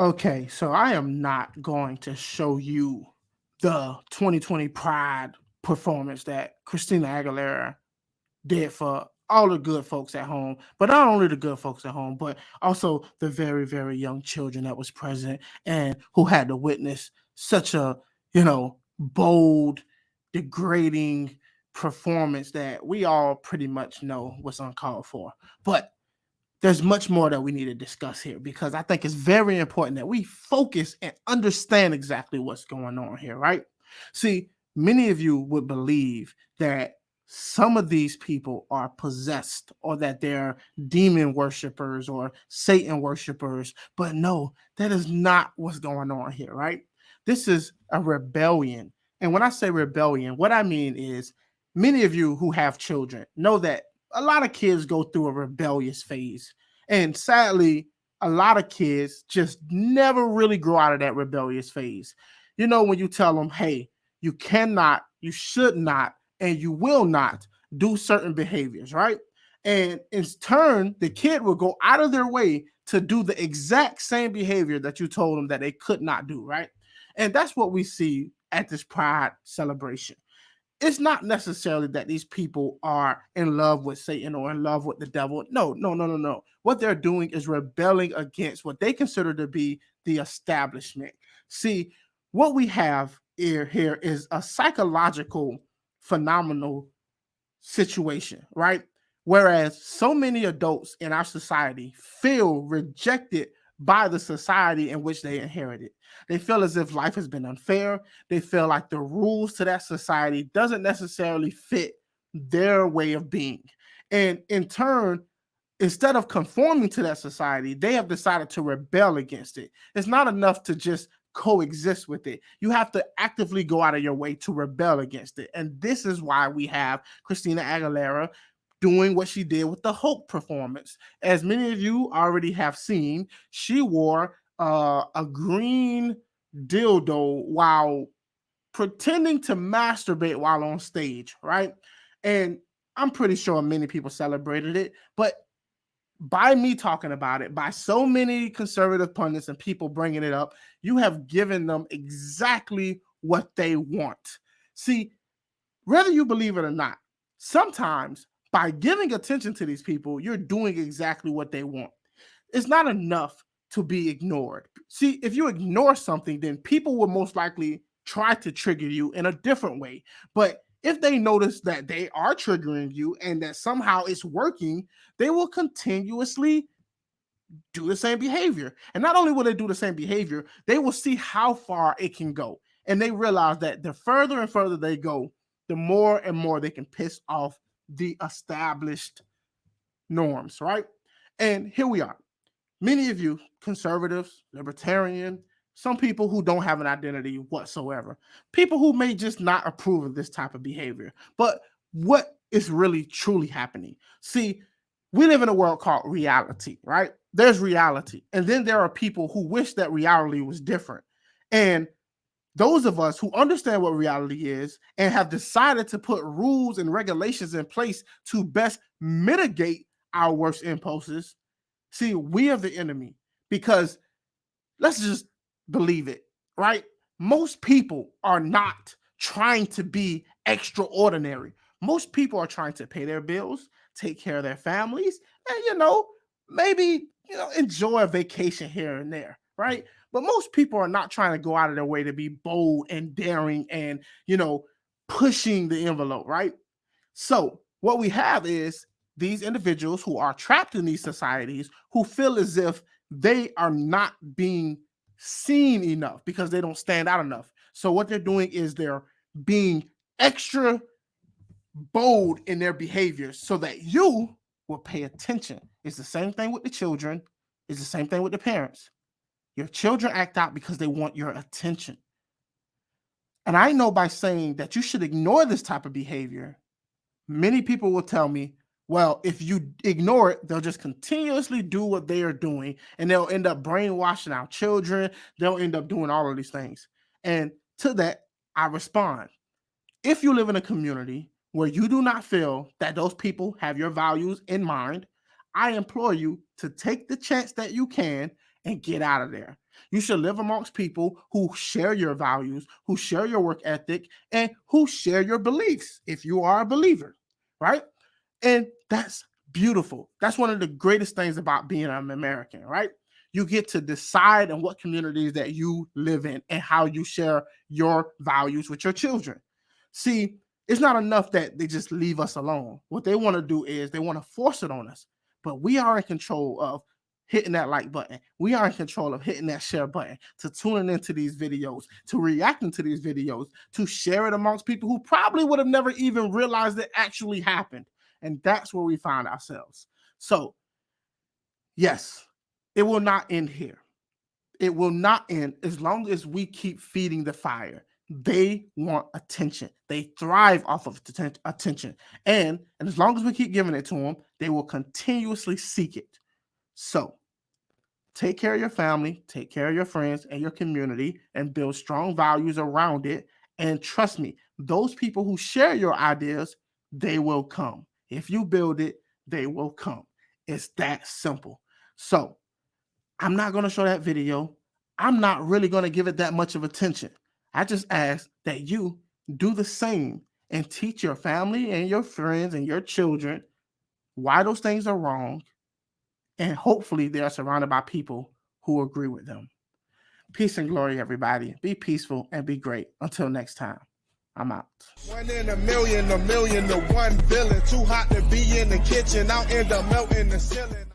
Okay, so I am not going to show you the 2020 Pride performance that Christina Aguilera did for all the good folks at home, but not only the good folks at home, but also the very, very young children that was present and who had to witness such a, bold, degrading performance that we all pretty much know was uncalled for. But there's much more that we need to discuss here because I think it's very important that we focus and understand exactly what's going on here, right? See, many of you would believe that some of these people are possessed or that they're demon worshippers or Satan worshippers, but no, that is not what's going on here, right? This is a rebellion. And when I say rebellion, what I mean is many of you who have children know that a lot of kids go through a rebellious phase. And sadly, a lot of kids just never really grow out of that rebellious phase. When you tell them, hey, you cannot, you should not, and you will not do certain behaviors, right? And in turn, the kid will go out of their way to do the exact same behavior that you told them that they could not do, right? And that's what we see at this Pride celebration. It's not necessarily that these people are in love with Satan or in love with the devil. No, no, no, no, no. What they're doing is rebelling against what they consider to be the establishment. See, what we have here is a psychological phenomenal situation, right? Whereas so many adults in our society feel rejected by the society in which they inherited. They feel as if life has been unfair. They feel like the rules to that society doesn't necessarily fit their way of being. And in turn, instead of conforming to that society, they have decided to rebel against it. It's not enough to just coexist with it. You have to actively go out of your way to rebel against it. And this is why we have Christina Aguilera doing what she did with the Hope performance. As many of you already have seen, she wore a green dildo while pretending to masturbate while on stage, right? And I'm pretty sure many people celebrated it, but by me talking about it, by so many conservative pundits and people bringing it up, you have given them exactly what they want. See, whether you believe it or not, sometimes by giving attention to these people, you're doing exactly what they want. It's not enough to be ignored. See, if you ignore something, then people will most likely try to trigger you in a different way. But if they notice that they are triggering you and that somehow it's working, they will continuously do the same behavior. And not only will they do the same behavior, they will see how far it can go. And they realize that the further and further they go, the more and more they can piss off the established norms, right? And here we are. Many of you, conservatives, libertarian, some people who don't have an identity whatsoever, people who may just not approve of this type of behavior. But what is really truly happening? See, we live in a world called reality, right? There's reality. And then there are people who wish that reality was different. And those of us who understand what reality is and have decided to put rules and regulations in place to best mitigate our worst impulses. See, we are the enemy because let's just believe it, right? Most people are not trying to be extraordinary. Most people are trying to pay their bills, take care of their families, and maybe enjoy a vacation here and there, right? But most people are not trying to go out of their way to be bold and daring and pushing the envelope, right? So what we have is these individuals who are trapped in these societies who feel as if they are not being seen enough because they don't stand out enough. So what they're doing is they're being extra bold in their behaviors so that you will pay attention. It's the same thing with the children. It's the same thing with the parents. Your children act out because they want your attention. And I know by saying that you should ignore this type of behavior, many people will tell me, well, if you ignore it, they'll just continuously do what they are doing and they'll end up brainwashing our children. They'll end up doing all of these things. And to that, I respond. If you live in a community where you do not feel that those people have your values in mind, I implore you to take the chance that you can and get out of there. You should live amongst people who share your values, who share your work ethic, and who share your beliefs if you are a believer, right? And that's beautiful. That's one of the greatest things about being an American, right? You get to decide on what communities that you live in and how you share your values with your children. See, it's not enough that they just leave us alone. What they want to do is they want to force it on us. But we are in control of hitting that like button. We are in control of hitting that share button, to tuning into these videos, to reacting to these videos, to share it amongst people who probably would have never even realized it actually happened. And that's where we find ourselves. So, yes, it will not end here. It will not end as long as we keep feeding the fire. They want attention. They thrive off of attention. And as long as we keep giving it to them, they will continuously seek it. So take care of your family, take care of your friends and your community, and build strong values around it. And trust me, those people who share your ideas, they will come. If you build it, they will come. It's that simple. So I'm not going to show that video. I'm not really going to give it that much of attention. I just ask that you do the same and teach your family and your friends and your children why those things are wrong. And hopefully they are surrounded by people who agree with them. Peace and glory, everybody. Be peaceful and be great. Until next time, I'm out. 1 in a million to 1 billion. Too hot to be in the kitchen. I'll end up melting the ceiling.